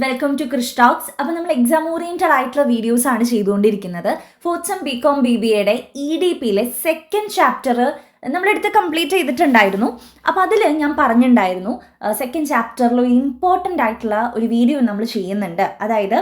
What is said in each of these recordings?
Welcome to Krish talks. അപ്പോൾ നമ്മൾ exam oriented ആയിട്ടുള്ള വീഡിയോസ് ആണ് ചെയ്തുകൊണ്ടിരിക്കുന്നത്. ഫോർത്ത് സെം ബികോം BBAയുടെ EDPയിലെ സെക്കൻഡ് ചാപ്റ്റർ നമ്മളെടുത്ത് കംപ്ലീറ്റ് ചെയ്തിട്ടുണ്ടായിരുന്നു. അപ്പോൾ അതിൽ ഞാൻ പറഞ്ഞിട്ടുണ്ടായിരുന്നു സെക്കൻഡ് ചാപ്റ്ററിൽ ഒരു ഇമ്പോർട്ടൻ്റ് ആയിട്ടുള്ള ഒരു വീഡിയോ നമ്മൾ ചെയ്യുന്നുണ്ട്. അതായത്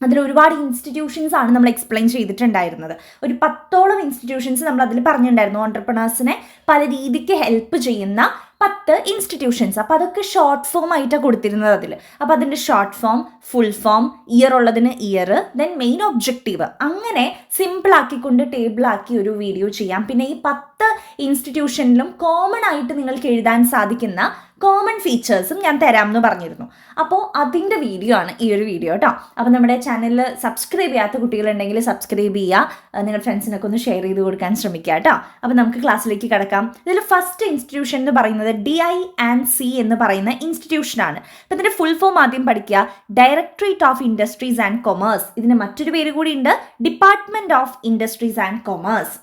അതിൽ ഒരുപാട് ഇൻസ്റ്റിറ്റ്യൂഷൻസ് ആണ് നമ്മൾ എക്സ്പ്ലെയിൻ ചെയ്തിട്ടുണ്ടായിരുന്നത്. ഒരു 10ഓളം ഇൻസ്റ്റിറ്റ്യൂഷൻസ് നമ്മൾ അതിൽ പറഞ്ഞിട്ടുണ്ടായിരുന്നു. ഓൺട്രപ്രണേഴ്സിനെ പല രീതിക്ക് ഹെൽപ്പ് ചെയ്യുന്ന 10 ഇൻസ്റ്റിറ്റ്യൂഷൻസ്. അപ്പോൾ അതൊക്കെ ഷോർട്ട് ഫോം ആയിട്ടാണ് കൊടുത്തിരുന്നത് അതിൽ. അപ്പോൾ അതിൻ്റെ short form, full form, year ഉള്ളതിന് ഇയർ, ദെൻ മെയിൻ ഒബ്ജക്റ്റീവ്, അങ്ങനെ സിമ്പിളാക്കിക്കൊണ്ട് ടേബിളാക്കി ഒരു വീഡിയോ ചെയ്യാം. പിന്നെ ഈ 10 ഇൻസ്റ്റിറ്റ്യൂഷനിലും കോമൺ ആയിട്ട് നിങ്ങൾക്ക് എഴുതാൻ സാധിക്കുന്ന കോമൺ ഫീച്ചേഴ്സും ഞാൻ തരാമെന്ന് പറഞ്ഞിരുന്നു. അപ്പോൾ അതിൻ്റെ വീഡിയോ ആണ് ഈ ഒരു വീഡിയോ കേട്ടോ. അപ്പോൾ നമ്മുടെ ചാനലിൽ സബ്സ്ക്രൈബ് ചെയ്യാത്ത കുട്ടികളുണ്ടെങ്കിൽ സബ്സ്ക്രൈബ് ചെയ്യുക, നിങ്ങളുടെ ഫ്രണ്ട്സിനൊക്കെ ഒന്ന് ഷെയർ ചെയ്ത് കൊടുക്കാൻ ശ്രമിക്കുക കേട്ടോ. അപ്പോൾ നമുക്ക് ക്ലാസ്സിലേക്ക് കിടക്കാം. ഇതിൽ ഫസ്റ്റ് ഇൻസ്റ്റിറ്റ്യൂഷൻ എന്ന് പറയുന്നത് DI&C എന്ന് പറയുന്ന ഇൻസ്റ്റിറ്റ്യൂഷനാണ്. അപ്പോൾ ഇതിൻ്റെ ഫുൾ ഫോം ആദ്യം പഠിക്കുക. Directorate of industries and commerce. ഇതിന് മറ്റൊരു പേര് കൂടി ഉണ്ട്, department of industries and commerce.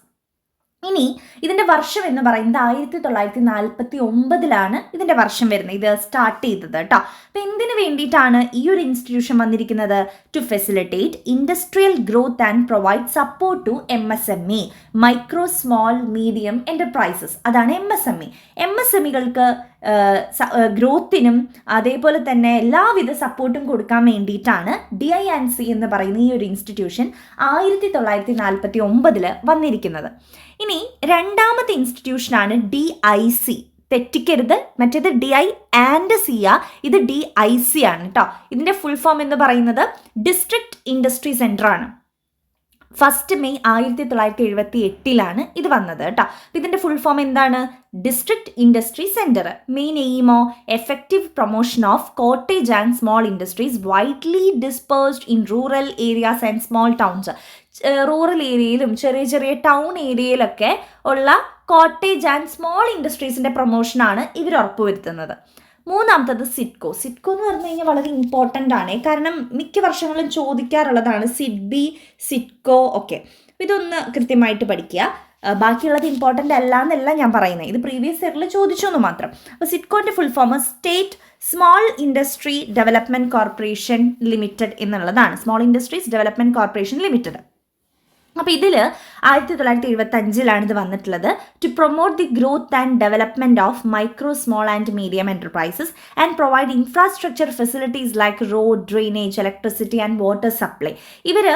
ഇനി ഇതിൻ്റെ വർഷം എന്ന് പറയുന്നത് 1949 ഇതിൻ്റെ വർഷം വരുന്നത്, ഇത് സ്റ്റാർട്ട് ചെയ്തത് കേട്ടോ. അപ്പോൾ എന്തിനു വേണ്ടിയിട്ടാണ് ഈ ഒരു ഇൻസ്റ്റിറ്റ്യൂഷൻ വന്നിരിക്കുന്നത്? To facilitate industrial growth and provide support to MSME, micro small medium enterprises. അതാണ് MSME. MSMEകൾക്ക് ഗ്രോത്തിനും അതേപോലെ തന്നെ എല്ലാവിധ സപ്പോർട്ടും കൊടുക്കാൻ വേണ്ടിയിട്ടാണ് DI&C എന്ന് പറയുന്ന ഈ ഒരു ഇൻസ്റ്റിറ്റ്യൂഷൻ 1949 വന്നിരിക്കുന്നത്. ഇനി രണ്ടാമത്തെ ഇൻസ്റ്റിറ്റ്യൂഷനാണ് DIC. തെറ്റിക്കരുത്, മറ്റേത് DI&C, ഇത് DIC ആണ് കേട്ടോ. ഇതിൻ്റെ ഫുൾ ഫോം എന്ന് പറയുന്നത് ഡിസ്ട്രിക്ട് ഇൻഡസ്ട്രി സെൻറ്റർ ആണ്. ഫസ്റ്റ് മെയ് 1978 ഇത് വന്നത് കേട്ടോ. ഇതിൻ്റെ ഫുൾ ഫോം എന്താണ്? District industry centre. മെയിൻ എയിമോ effective promotion of cottage and small industries widely dispersed in rural areas and small towns. Rural ഏരിയയിലും ചെറിയ ചെറിയ ടൗൺ ഏരിയയിലൊക്കെ ഉള്ള കോട്ടേജ് ആൻഡ് സ്മോൾ ഇൻഡസ്ട്രീസിൻ്റെ പ്രൊമോഷനാണ് ഇവർ ഉറപ്പുവരുത്തുന്നത്. മൂന്നാമത്തത് സിഡ്കോ. സിഡ്കോ എന്ന് പറഞ്ഞു കഴിഞ്ഞാൽ വളരെ ഇമ്പോർട്ടൻ്റ് ആണ്, കാരണം മിക്ക വർഷങ്ങളും ചോദിക്കാറുള്ളതാണ് സിഡ്ബി, സിഡ്കോ ഒക്കെ. ഇതൊന്ന് കൃത്യമായിട്ട് പഠിക്കുക. ബാക്കിയുള്ളത് ഇമ്പോർട്ടൻ്റ് അല്ല എന്നല്ല ഞാൻ പറയുന്നത്, ഇത് പ്രീവിയസ് ഇയറിൽ ചോദിച്ചു എന്ന് മാത്രം. അപ്പോൾ സിഡ്കോൻ്റെ full form state small industry development corporation limited എന്നുള്ളതാണ്. Small industries development corporation limited. അപ്പോൾ ഇതിൽ 1975 ഇത് വന്നിട്ടുള്ളത്. To promote the growth and development of micro small and medium enterprises and provide infrastructure facilities like road, drainage, electricity and water supply. ഇവർ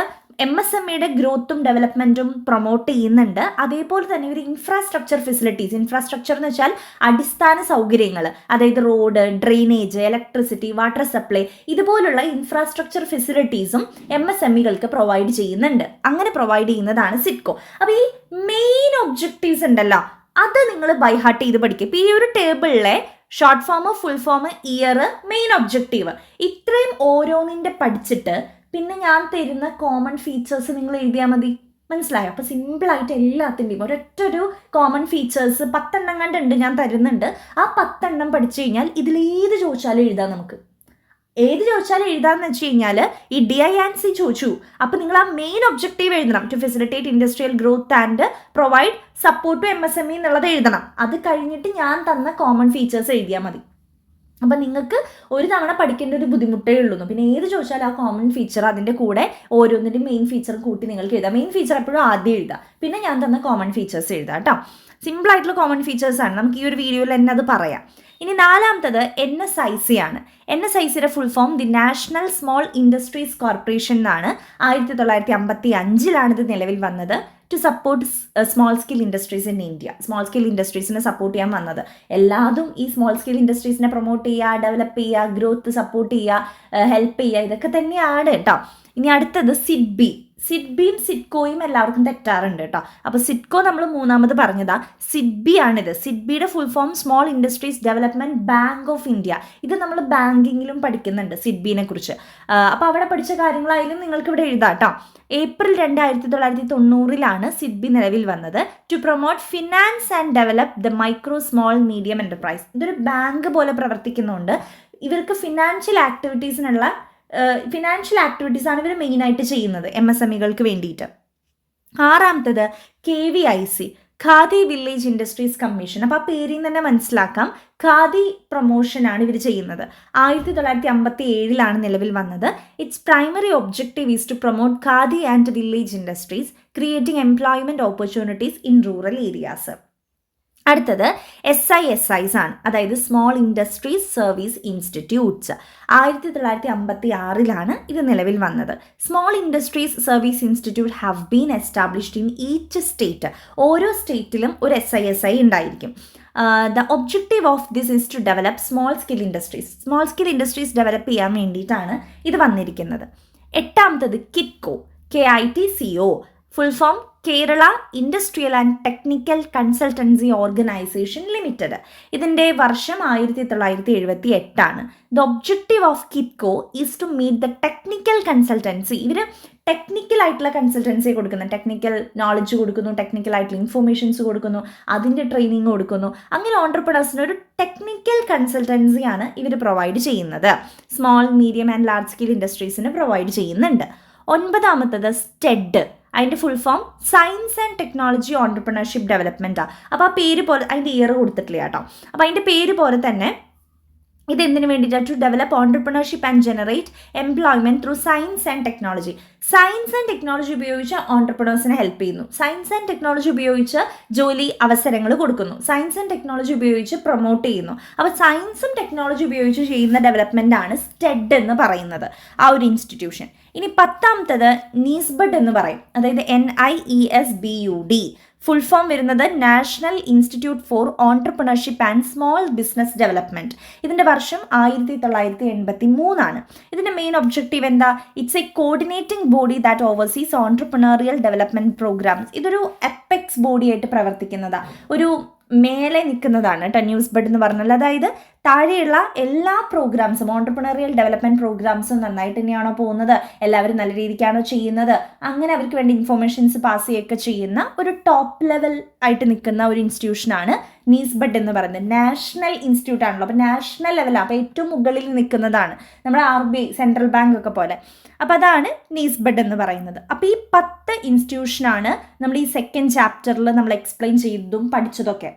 MSMEയുടെ ഗ്രോത്തും ഡെവലപ്മെൻറ്റും promote ചെയ്യുന്നുണ്ട്. അതേപോലെ തന്നെ ഒരു ഇൻഫ്രാസ്ട്രക്ചർ ഫെസിലിറ്റീസ്, ഇൻഫ്രാസ്ട്രക്ചർ എന്ന് വെച്ചാൽ അടിസ്ഥാന സൗകര്യങ്ങൾ, അതായത് road, drainage, electricity, water supply, ഇതുപോലുള്ള ഇൻഫ്രാസ്ട്രക്ചർ ഫെസിലിറ്റീസും MSMEകൾക്ക് പ്രൊവൈഡ് ചെയ്യുന്നുണ്ട്. അങ്ങനെ പ്രൊവൈഡ് ചെയ്യുന്നതാണ് സിഡ്കോ. അപ്പോൾ ഈ മെയിൻ ഒബ്ജക്റ്റീവ്സ് ഉണ്ടല്ലോ, അത് നിങ്ങൾ ബൈഹാർട്ട് ചെയ്ത് പഠിക്കുക. ഇപ്പോൾ ഈ ഒരു ടേബിളിലെ short form, full form, year, main objective, ഇത്രയും ഓരോന്നിൻ്റെ പഠിച്ചിട്ട് പിന്നെ ഞാൻ തരുന്ന കോമൺ ഫീച്ചേഴ്സ് നിങ്ങൾ എഴുതിയാൽ മതി. മനസ്സിലായോ? അപ്പോൾ സിമ്പിളായിട്ട് എല്ലാത്തിൻ്റെയും ഒരൊറ്റൊരു കോമൺ ഫീച്ചേഴ്സ് 10 എണ്ണം കണ്ടുണ്ട് ഞാൻ തരുന്നുണ്ട്. ആ 10 എണ്ണം പഠിച്ചു കഴിഞ്ഞാൽ ഇതിലേത് ചോദിച്ചാലും എഴുതാം. നമുക്ക് ഏത് ചോദിച്ചാലും എഴുതാമെന്ന് വെച്ച് കഴിഞ്ഞാൽ ഈ DI&C ചോദിച്ചു, അപ്പോൾ നിങ്ങൾ ആ മെയിൻ ഒബ്ജക്റ്റീവ് എഴുതണം. To facilitate industrial growth and provide support to MSME എന്നുള്ളത് എഴുതണം. അത് കഴിഞ്ഞിട്ട് ഞാൻ തന്ന കോമൺ ഫീച്ചേഴ്സ് എഴുതിയാൽ മതി. അപ്പം നിങ്ങൾക്ക് ഒരു തവണ പഠിക്കേണ്ട ഒരു ബുദ്ധിമുട്ടേ ഉള്ളൂ. പിന്നെ ഏത് ചോദിച്ചാലും ആ കോമൺ ഫീച്ചർ അതിൻ്റെ കൂടെ ഓരോന്നിൻ്റെ മെയിൻ ഫീച്ചർ കൂട്ടി നിങ്ങൾക്ക് എഴുതാം. മെയിൻ ഫീച്ചർ എപ്പോഴും ആദ്യം എഴുതാം, പിന്നെ ഞാൻ തന്ന കോമൺ ഫീച്ചേഴ്സ് എഴുതാം കേട്ടോ. സിമ്പിളായിട്ടുള്ള കോമൺ ഫീച്ചേഴ്സാണ്, നമുക്ക് ഈ ഒരു വീഡിയോയിൽ തന്നെ അത് പറയാം. ഇനി നാലാമത്തത് NSIC ആണ്. NSICയുടെ full form the national small industries corporation എന്നാണ്. 1955 ഇത് നിലവിൽ വന്നത്. To support small scale industries in India. Small scale ഇൻഡസ്ട്രീസിനെ സപ്പോർട്ട് ചെയ്യാൻ വന്നത്. എല്ലാതും ഈ സ്മോൾ സ്കെയിൽ ഇൻഡസ്ട്രീസിനെ പ്രൊമോട്ട് ചെയ്യുക, ഡെവലപ്പ് ചെയ്യുക, ഗ്രോത്ത് സപ്പോർട്ട് ചെയ്യുക, ഹെൽപ്പ് ചെയ്യുക, ഇതൊക്കെ തന്നെയാണ് കേട്ടോ. ഇനി അടുത്തത് സിഡ്ബി. സിഡ്ബിയും സിഡ്കോയും എല്ലാവർക്കും തെറ്റാറുണ്ട് കേട്ടോ. അപ്പോൾ സിഡ്കോ നമ്മൾ മൂന്നാമത് പറഞ്ഞതാ, സിഡ്ബി ആണിത്. സിഡ്ബിയുടെ full form small industries development bank of India. ഇത് നമ്മൾ ബാങ്കിങ്ങിലും പഠിക്കുന്നുണ്ട് സിഡ്ബിനെ കുറിച്ച്. അപ്പോൾ അവിടെ പഠിച്ച കാര്യങ്ങളായാലും നിങ്ങൾക്ക് ഇവിടെ എഴുതാം കേട്ടോ. ഏപ്രിൽ 2, 1990 സിഡ്ബി നിലവിൽ വന്നത്. To promote finance and develop the micro small medium enterprise. ഇതൊരു ബാങ്ക് പോലെ പ്രവർത്തിക്കുന്നുണ്ട്. ഇവർക്ക് ഫിനാൻഷ്യൽ ആക്ടിവിറ്റീസാണ് ഇവർ മെയിനായിട്ട് ചെയ്യുന്നത് MSMEകൾക്ക് വേണ്ടിയിട്ട്. ആറാമത്തത് KVIC, khadi village industries commission. അപ്പോൾ ആ പേരിൽ നിന്ന് തന്നെ മനസ്സിലാക്കാം ഖാദി പ്രൊമോഷനാണ് ഇവർ ചെയ്യുന്നത്. 1957 നിലവിൽ വന്നത്. Its primary objective is to promote khadi and village industries, creating employment opportunities in rural areas. അടുത്തത് SISIs ആണ്, അതായത് സ്മോൾ ഇൻഡസ്ട്രീസ് സർവീസ് ഇൻസ്റ്റിറ്റ്യൂട്ട്സ്. 1956 ഇത് നിലവിൽ വന്നത്. Small industries service institute have been established in each state. ഓരോ സ്റ്റേറ്റിലും ഒരു SISI ഉണ്ടായിരിക്കും. The objective of this is to develop small skill industries. Small skill industries develop ചെയ്യാൻ വേണ്ടിയിട്ടാണ് ഇത് വന്നിരിക്കുന്നത്. 8ാമത്തത് KITCO, KITCO, full form Kerala industrial and technical consultancy organisation limited. ഇതിൻ്റെ വർഷം 1978. The objective of KITCO is to meet the technical consultancy. ഇവർ technical ആയിട്ടുള്ള consultancy കൊടുക്കുന്നു, ടെക്നിക്കൽ നോളജ് കൊടുക്കുന്നു, ടെക്നിക്കൽ ആയിട്ടുള്ള ഇൻഫോർമേഷൻസ് കൊടുക്കുന്നു, അതിൻ്റെ ട്രെയിനിങ് കൊടുക്കുന്നു. അങ്ങനെ ഓൺടർപ്രണേഴ്സിന് ഒരു ടെക്നിക്കൽ കൺസൾട്ടൻസിയാണ് ഇവർ പ്രൊവൈഡ് ചെയ്യുന്നത്. Small, medium and large scale ഇൻഡസ്ട്രീസിന് പ്രൊവൈഡ് ചെയ്യുന്നുണ്ട്. 9ാമത്തത് STED. അതിൻ്റെ full form science and technology entrepreneurship ഡെവലപ്മെൻറ്റാണ്. അപ്പോൾ ആ പേര് പോലെ അതിൻ്റെ ഇയർ കൊടുത്തിട്ടില്ല കേട്ടോ. അപ്പോൾ അതിൻ്റെ പേര് പോലെ തന്നെ ഇത് എന്തിനു വേണ്ടിയിട്ടാണ്? To develop entrepreneurship and generate employment through science and technology. Science and technology ഉപയോഗിച്ച് ഓൺടർപ്രണേഴ്സിനെ ഹെൽപ്പ് ചെയ്യുന്നു. സയൻസ് ആൻഡ് ടെക്നോളജി ഉപയോഗിച്ച് ജോലി അവസരങ്ങൾ കൊടുക്കുന്നു. സയൻസ് ആൻഡ് ടെക്നോളജി ഉപയോഗിച്ച് പ്രൊമോട്ട് ചെയ്യുന്നു. അപ്പോൾ സയൻസും ടെക്നോളജി ഉപയോഗിച്ച് ചെയ്യുന്ന ഡെവലപ്മെൻ്റ് ആണ് STED എന്ന് പറയുന്നത്, ആ ഒരു ഇൻസ്റ്റിറ്റ്യൂഷൻ. ഇനി 10ാമത്തത് NIESBUD എന്ന് പറയും, അതായത് NIESBUD. ഫുൾ ഫോം വരുന്നത് national institute for entrepreneurship and small business development. ഇതിൻ്റെ വർഷം 1983. ഇതിൻ്റെ മെയിൻ ഒബ്ജക്റ്റീവ് എന്താ? It's a coordinating body that oversees entrepreneurial development programmes. ഇതൊരു അപ്പെക്സ് ബോഡിയായിട്ട് പ്രവർത്തിക്കുന്നതാണ്, ഒരു മേലെ നിൽക്കുന്നതാണ് കേട്ടോ NIESBUD എന്ന് പറഞ്ഞാൽ. അതായത് താഴെയുള്ള എല്ലാ പ്രോഗ്രാംസും, ഓൺടർപ്രണറിയൽ ഡെവലപ്മെൻറ്റ് പ്രോഗ്രാംസും നന്നായിട്ട് തന്നെയാണോ പോകുന്നത്, എല്ലാവരും നല്ല രീതിക്കാണോ ചെയ്യുന്നത്, അങ്ങനെ അവർക്ക് വേണ്ടി ഇൻഫോർമേഷൻസ് പാസ് ചെയ്യുകയൊക്കെ ചെയ്യുന്ന ഒരു ടോപ്പ് ലെവൽ ആയിട്ട് നിൽക്കുന്ന ഒരു ഇൻസ്റ്റിറ്റ്യൂഷനാണ് NIESBUD എന്ന് പറയുന്നത്. നാഷണൽ ഇൻസ്റ്റിറ്റ്യൂട്ട് ആണല്ലോ, അപ്പോൾ നാഷണൽ ലെവലാണ്, അപ്പോൾ ഏറ്റവും മുകളിൽ നിൽക്കുന്നതാണ്, നമ്മുടെ RBI, സെൻട്രൽ ബാങ്ക് ഒക്കെ പോലെ. അപ്പോൾ അതാണ് NIESBUD എന്ന് പറയുന്നത്. അപ്പോൾ ഈ 10 ഇൻസ്റ്റിറ്റ്യൂഷനാണ് നമ്മൾ ഈ സെക്കൻഡ് ചാപ്റ്ററിൽ നമ്മൾ എക്സ്പ്ലെയിൻ ചെയ്തതും പഠിച്ചതൊക്കെ.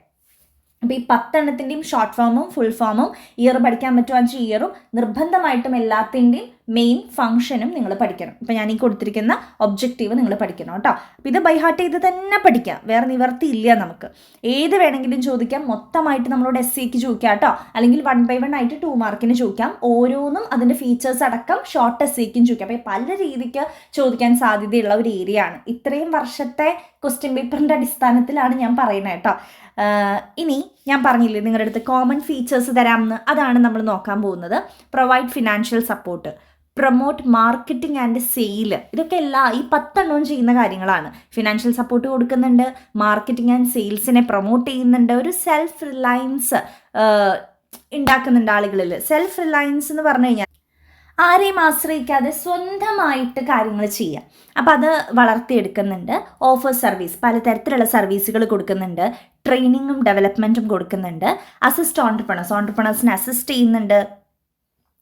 അപ്പോൾ ഈ 10 ഷോർട്ട് ഫോമും ഫുൾ ഫോമും ഇയർ പഠിക്കാൻ പറ്റുവാന്ന് വെച്ചാൽ ഇയറും, നിർബന്ധമായിട്ടും എല്ലാത്തിൻ്റെയും മെയിൻ ഫംഗ്ഷനും നിങ്ങൾ പഠിക്കണം. ഇപ്പോൾ ഞാൻ ഈ കൊടുത്തിരിക്കുന്ന ഒബ്ജക്റ്റീവ് നിങ്ങൾ പഠിക്കണം കേട്ടോ. അപ്പോൾ ഇത് ബൈഹാർട്ട് ചെയ്ത് തന്നെ പഠിക്കാം, വേറെ നിവർത്തിയില്ല നമുക്ക്. ഏത് വേണമെങ്കിലും ചോദിക്കാം, മൊത്തമായിട്ട് നമ്മളോട് SCക്ക് ചോദിക്കാം കേട്ടോ, അല്ലെങ്കിൽ 1 by 1 ആയിട്ട് 2 മാർക്കിന് ചോദിക്കാം. ഓരോന്നും അതിൻ്റെ ഫീച്ചേഴ്സ് അടക്കം ഷോർട്ട് SCക്കും ചോദിക്കാം. അപ്പോൾ പല രീതിക്ക് ചോദിക്കാൻ സാധ്യതയുള്ള ഒരു ഏരിയ ആണ്. ഇത്രയും വർഷത്തെ ക്വസ്റ്റ്യൻ പേപ്പറിൻ്റെ അടിസ്ഥാനത്തിലാണ് ഞാൻ പറയുന്നത് കേട്ടോ. ഇനി ഞാൻ പറഞ്ഞില്ലേ നിങ്ങളുടെ അടുത്ത് കോമൺ ഫീച്ചേഴ്സ് തരാമെന്ന്, അതാണ് നമ്മൾ നോക്കാൻ പോകുന്നത്. Provide financial support, promote marketing and sale. ഇതൊക്കെ ഈ 10 ചെയ്യുന്ന കാര്യങ്ങളാണ്. ഫിനാൻഷ്യൽ സപ്പോർട്ട് കൊടുക്കുന്നുണ്ട്, മാർക്കറ്റിംഗ് ആൻഡ് സെയിൽസിനെ പ്രൊമോട്ട് ചെയ്യുന്നുണ്ട്, ഒരു സെൽഫ് റിലയൻസ് ഉണ്ടാക്കുന്നുണ്ട് ആളുകളിൽ. സെൽഫ് റിലയൻസ് എന്ന് പറഞ്ഞു കഴിഞ്ഞാൽ ആരെയും ആശ്രയിക്കാതെ സ്വന്തമായിട്ട് കാര്യങ്ങൾ ചെയ്യാം. അപ്പോൾ അത് വളർത്തിയെടുക്കുന്നുണ്ട്. ഓഫർ സർവീസ്, പലതരത്തിലുള്ള സർവീസുകൾ കൊടുക്കുന്നുണ്ട്. ട്രെയിനിങ്ങും ഡെവലപ്മെൻറ്റും കൊടുക്കുന്നുണ്ട്. അസിസ്റ്റ് ഓൺടർപ്രണേഴ്സിനെ അസിസ്റ്റ് ചെയ്യുന്നുണ്ട്.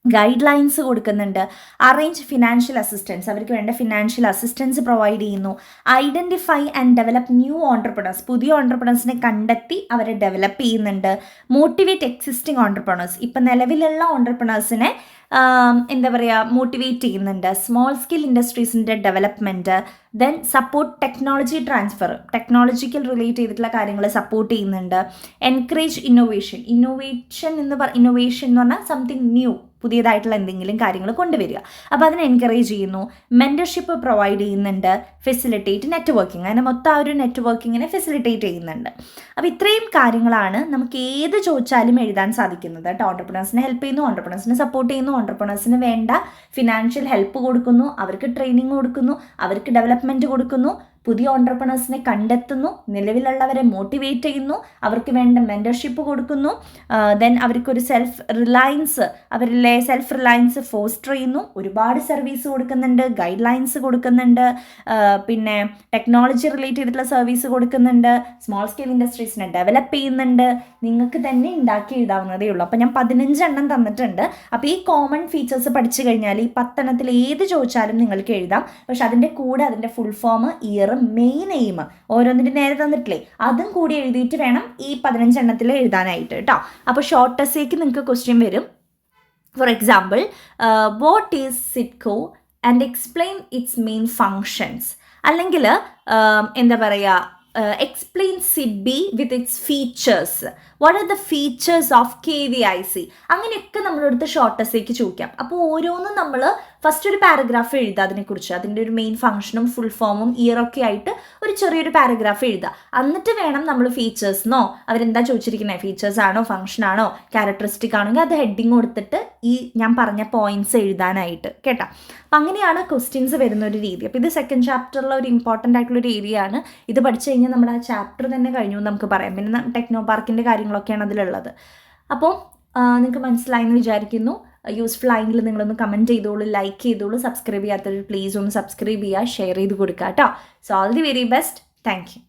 ഗൈഡ് ലൈൻസ് കൊടുക്കുന്നുണ്ട്. അറേഞ്ച് ഫിനാൻഷ്യൽ അസിസ്റ്റൻസ്, അവർക്ക് വേണ്ട ഫിനാൻഷ്യൽ അസിസ്റ്റൻസ് പ്രൊവൈഡ് ചെയ്യുന്നു. Identify and develop new entrepreneurs, പുതിയ ഓൺടർപ്രണേഴ്സിനെ കണ്ടെത്തി അവരെ ഡെവലപ്പ് ചെയ്യുന്നുണ്ട്. മോട്ടിവേറ്റ് എക്സിസ്റ്റിംഗ് ഓൺടർപ്രണേഴ്സ്, ഇപ്പം നിലവിലുള്ള ഓൺടർപ്രണേഴ്സിനെ എന്താ പറയുക, മോട്ടിവേറ്റ് ചെയ്യുന്നുണ്ട്. സ്മോൾ സ്കിൽ ഇൻഡസ്ട്രീസിൻ്റെ development. Then support technology transfer, technological relate ചെയ്തിട്ടുള്ള കാര്യങ്ങൾ സപ്പോർട്ട് ചെയ്യുന്നുണ്ട്. എൻകറേജ് ഇന്നോവേഷൻ എന്ന് പറഞ്ഞാൽ സംതിങ് ന്യൂ, പുതിയതായിട്ടുള്ള എന്തെങ്കിലും കാര്യങ്ങൾ കൊണ്ടുവരിക. അപ്പോൾ അതിനെ എൻകറേജ് ചെയ്യുന്നു. മെൻറ്റർഷിപ്പ് പ്രൊവൈഡ് ചെയ്യുന്നുണ്ട്. ഫെസിലിറ്റേറ്റ് നെറ്റ്വർക്കിംഗ്, അങ്ങനെ മൊത്തം ആ ഒരു നെറ്റ്വർക്കിങ്ങിനെ ഫെസിലിറ്റേറ്റ് ചെയ്യുന്നുണ്ട്. അപ്പോൾ ഇത്രയും കാര്യങ്ങളാണ് നമുക്ക് ഏത് ചോദിച്ചാലും എഴുതാൻ സാധിക്കുന്നത് കേട്ടോ. ഓൺടർപ്രണേഴ്സിനെ ഹെൽപ്പ് ചെയ്യുന്നു, ഓൺടർപ്രണേഴ്സിനെ സപ്പോർട്ട് ചെയ്യുന്നു, ഓൺടർപ്രണേഴ്സിന് വേണ്ട ഫിനാൻഷ്യൽ ഹെൽപ്പ് കൊടുക്കുന്നു, അവർക്ക് ട്രെയിനിങ് കൊടുക്കുന്നു, അവർക്ക് ഡെവലപ്മെൻറ്റ് കൊടുക്കുന്നു, പുതിയ ഓൺടർപ്രണേഴ്സിനെ കണ്ടെത്തുന്നു, നിലവിലുള്ളവരെ മോട്ടിവേറ്റ് ചെയ്യുന്നു, അവർക്ക് വേണ്ട മെൻറ്റർഷിപ്പ് കൊടുക്കുന്നു. ദെൻ അവർക്കൊരു അവരിലെ സെൽഫ് റിലയൻസ് ഫോസ്റ്റർ ചെയ്യുന്നു. ഒരുപാട് സർവീസ് കൊടുക്കുന്നുണ്ട്, ഗൈഡ് ലൈൻസ് കൊടുക്കുന്നുണ്ട്, പിന്നെ ടെക്നോളജി റിലേറ്റ് ചെയ്തിട്ടുള്ള സർവീസ് കൊടുക്കുന്നുണ്ട്, സ്മോൾ സ്കെയിൽ ഇൻഡസ്ട്രീസിനെ ഡെവലപ്പ് ചെയ്യുന്നുണ്ട്. നിങ്ങൾക്ക് തന്നെ ഉണ്ടാക്കി എഴുതാവുന്നതേ ഉള്ളൂ. അപ്പോൾ ഞാൻ 15 തന്നിട്ടുണ്ട്. അപ്പോൾ ഈ കോമൺ ഫീച്ചേഴ്സ് പഠിച്ചു കഴിഞ്ഞാൽ ഈ 10 ഏത് ചോദിച്ചാലും നിങ്ങൾക്ക് എഴുതാം. പക്ഷെ അതിൻ്റെ കൂടെ അതിൻ്റെ full form, year main aim ഓരോന്നിൻ്റെ നേരെ തന്നിട്ടില്ലേ അതും കൂടി എഴുതിയിട്ട് വേണം ഈ 15 എണ്ണത്തിൽ എഴുതാനായിട്ട് കേട്ടോ. അപ്പോൾ ഷോർട്ട് എസ്സേക്ക് നിങ്ങൾക്ക് ക്വസ്റ്റ്യൻ വരും. For example, what is SIDCO and explain its main functions, അല്ലെങ്കിൽ എന്താ പറയുക, explain SIDBI with its features. What are the features of KVIC? അങ്ങനെയൊക്കെ നമ്മളെടുത്ത് ഷോർട്ട് എസ്സേക്ക് ചോദിക്കാം. അപ്പോൾ ഓരോന്നും നമ്മൾ ഫസ്റ്റ് ഒരു പാരഗ്രാഫ് എഴുതുക അതിനെക്കുറിച്ച്, അതിൻ്റെ ഒരു മെയിൻ ഫംഗ്ഷനും ഫുൾ ഫോമും ഇയറൊക്കെ ആയിട്ട് ഒരു ചെറിയൊരു പാരഗ്രാഫ് എഴുതുക. എന്നിട്ട് വേണം നമ്മൾ ഫീച്ചേഴ്സിനോ അവരെന്താ ചോദിച്ചിരിക്കുന്നത്, ഫീച്ചേഴ്സ് ആണോ ഫംഗ്ഷൻ ആണോ ക്യാരക്ടറിസ്റ്റിക് ആണെങ്കിൽ അത് ഹെഡിങ് കൊടുത്തിട്ട് ഈ ഞാൻ പറഞ്ഞ പോയിന്റ്സ് എഴുതാനായിട്ട് കേട്ടോ. അപ്പം അങ്ങനെയാണ് ക്വസ്റ്റ്യൻസ് വരുന്ന ഒരു രീതി. അപ്പോൾ ഇത് സെക്കൻഡ് ചാപ്റ്ററിലെ ഒരു ഇമ്പോർട്ടൻ്റ് ആയിട്ടുള്ളൊരു ഏരിയ ആണ്. ഇത് പഠിച്ചു കഴിഞ്ഞാൽ നമ്മുടെ ആ ചാപ്റ്റർ തന്നെ കഴിഞ്ഞു എന്ന് നമുക്ക് പറയാം. പിന്നെ ടെക്നോ പാർക്കിൻ്റെ കാര്യങ്ങളൊക്കെയാണ് അതിലുള്ളത്. അപ്പോൾ നിങ്ങൾക്ക് മനസ്സിലായെന്ന് വിചാരിക്കുന്നു. യൂസ്ഫുൾ ആയെങ്കിൽ നിങ്ങളൊന്ന് കമൻറ്റ് ചെയ്തോളൂ, ലൈക്ക് ചെയ്തോളൂ. സബ്സ്ക്രൈബ് ചെയ്യാത്തവർ പ്ലീസ് ഒന്ന് സബ്സ്ക്രൈബ് ചെയ്യുക, ഷെയർ ചെയ്ത് കൊടുക്കുക കേട്ടോ. So all the very best. Thank you.